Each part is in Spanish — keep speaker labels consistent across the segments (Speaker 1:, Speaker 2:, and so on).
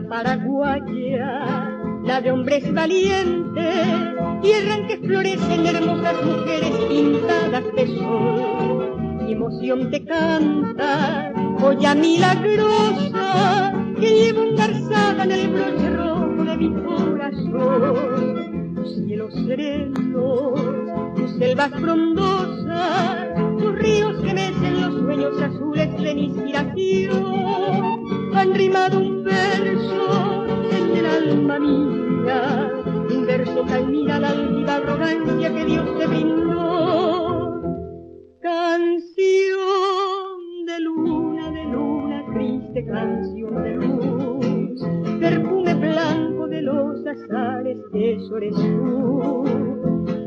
Speaker 1: Paraguaya, la de hombres valientes, tierra en que florecen hermosas mujeres pintadas de sol. Mi emoción te canta, joya milagrosa, que llevo engarzada en el broche rojo de mi corazón. Tus cielos serenos, tus selvas frondosas, tus ríos que mecen los sueños azules de mi inspiración, han rimado un verso en el alma mía, un verso que admira la altiva arrogancia que Dios te brindó. Canción de luna, triste canción de luz, perfume blanco de los azares, eso eres tú.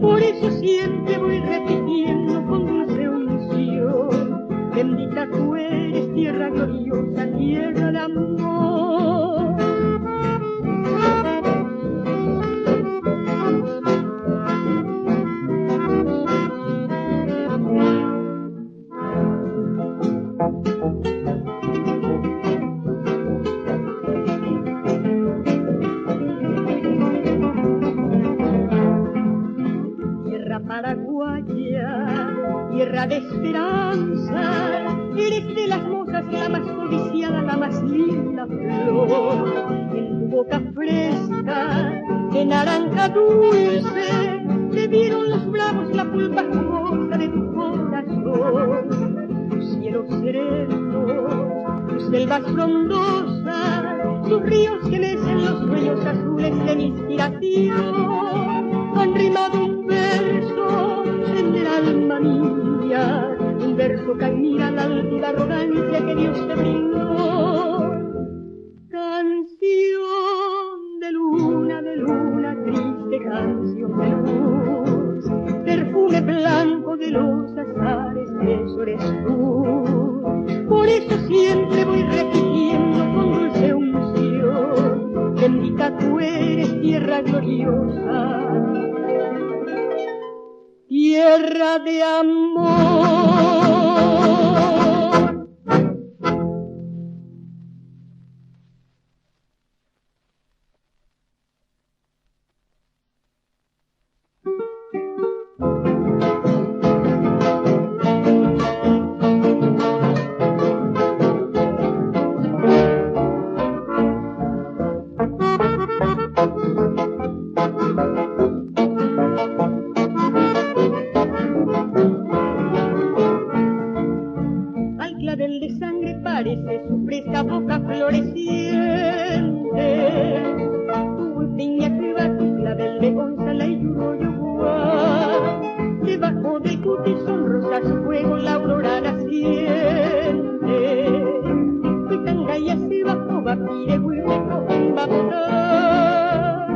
Speaker 1: Por eso siempre voy repitiendo con dulce unción, bendita tú eres, tierra gloriosa, tierra de amor. Tierra paraguaya, tierra de esperanza, eres de las mozas la más codiciada, la más linda flor. En tu boca fresca, de naranja dulce, te dieron los bravos la pulpa jugosa de tu corazón. Tus cielos serenos, tus selvas frondosas, tus ríos que mecen los sueños azules de mi inspiración, han rimado un verso en el alma mía, un verso que admira la altiva arrogancia que Dios te brindó. Canción de luna, triste canción de luz, perfume blanco de los azares, eso eres tú. Por eso siempre voy repitiendo con dulce unción, bendita tú eres, tierra gloriosa, tierra de amor. Parece su fresca boca floreciente, tu piña cuiva, tu clavel de Gonzala y Yuroyugua. Debajo de cutis son rosas fuego, la aurora naciente. Cuitanga y así bajo vapire, huirmeco en babota.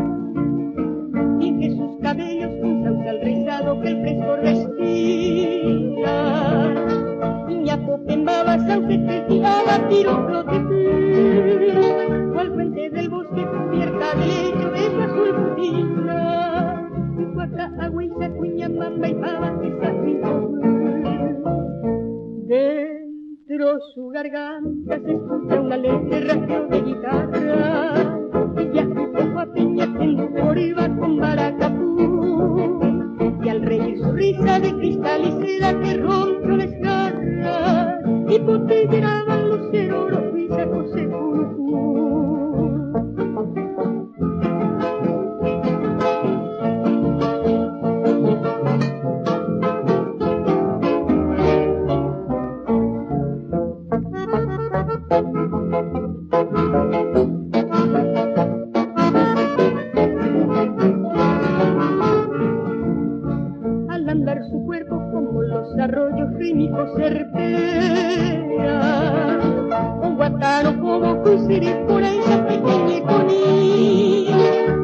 Speaker 1: Y en que sus cabellos un sausal rizado que el fresco respira. Popembaba, sauce, tejaba, tiro, flote, cual fuente del bosque cubierta de lecho de su azul putina. Cuaca, agüiza, cuña, mamba y pava, que sacrificó. Dentro su garganta se escucha una lente rasgueo de guitarra. Ella poco a peña en por iba con baracapú. Y al reír su risa de cristal y seda que rompió la escarra, y potilleraban lucero, rojiza, José Curucú. Al andar su cuerpo como los arroyos rítmicos serpea, un guataro como cruciré por ahí esa pequeña coní.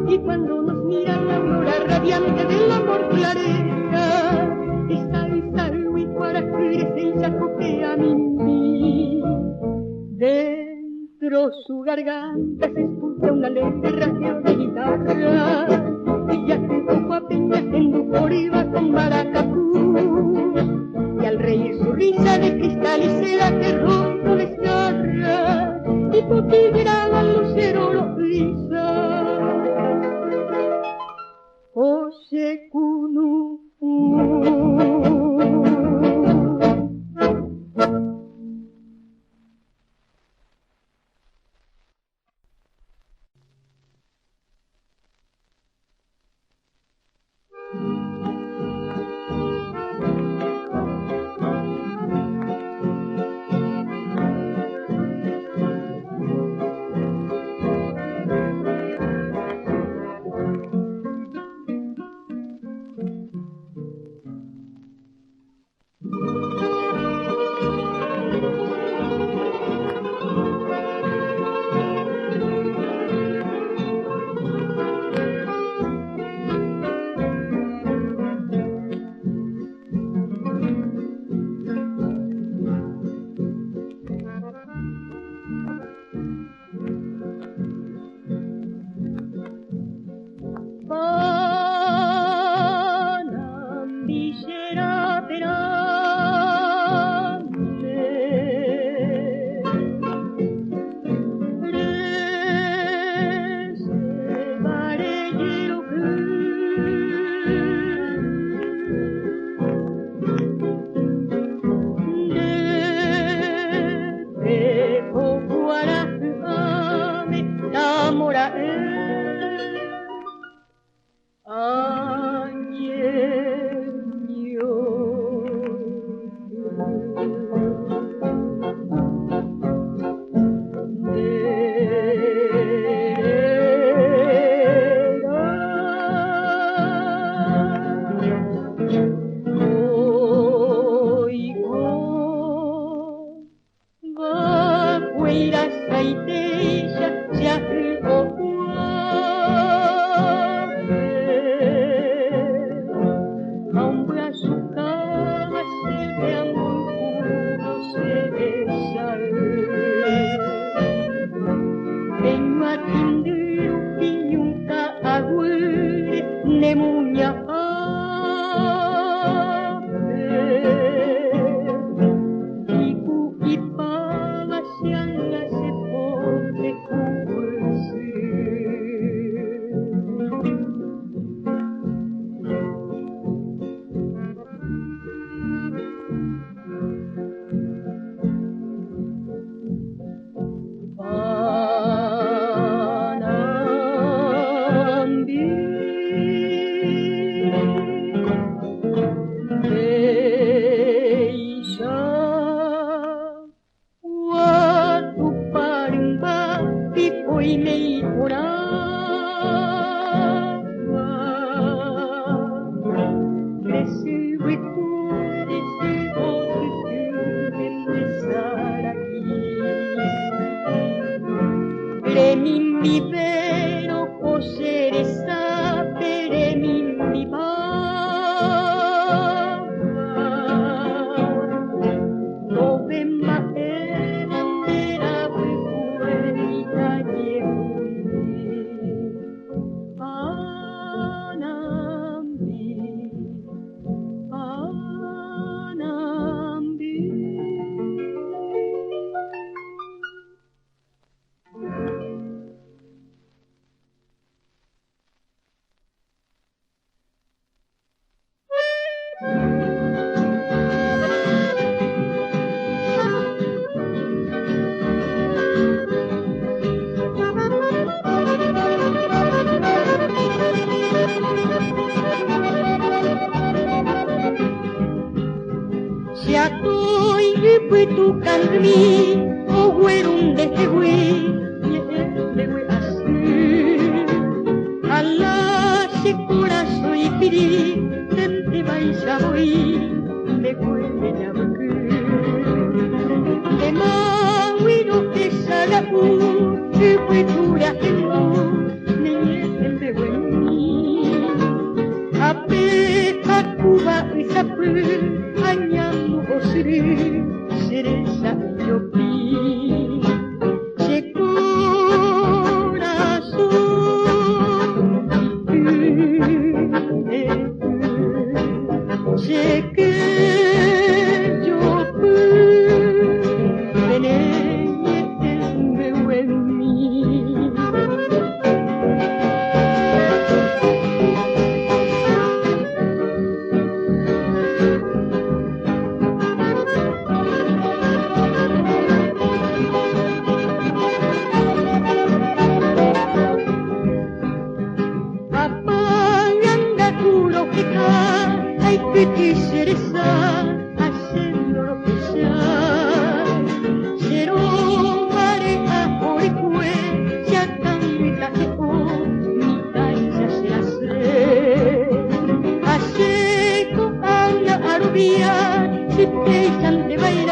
Speaker 1: Y cuando nos mira la aurora radiante del amor clarea, esa y cuara crece y se acopea a mí. por su garganta se escucha una alegre rasgueo de guitarra, y ya que poco apenas endujoriva con maracapú, y al reír su risa de cristal y seda que rojo desgarra, y poquigraba al lucero los risa. Oye, Kunu.
Speaker 2: Cereza, yo vi,
Speaker 1: Sé que yo tenés el meu en mí. Piti cereza, haciendo lo que sea. Cero pareja por cue, se acambita que o, mi taisa se hace. Hace con la arubia, si te echan de bailar.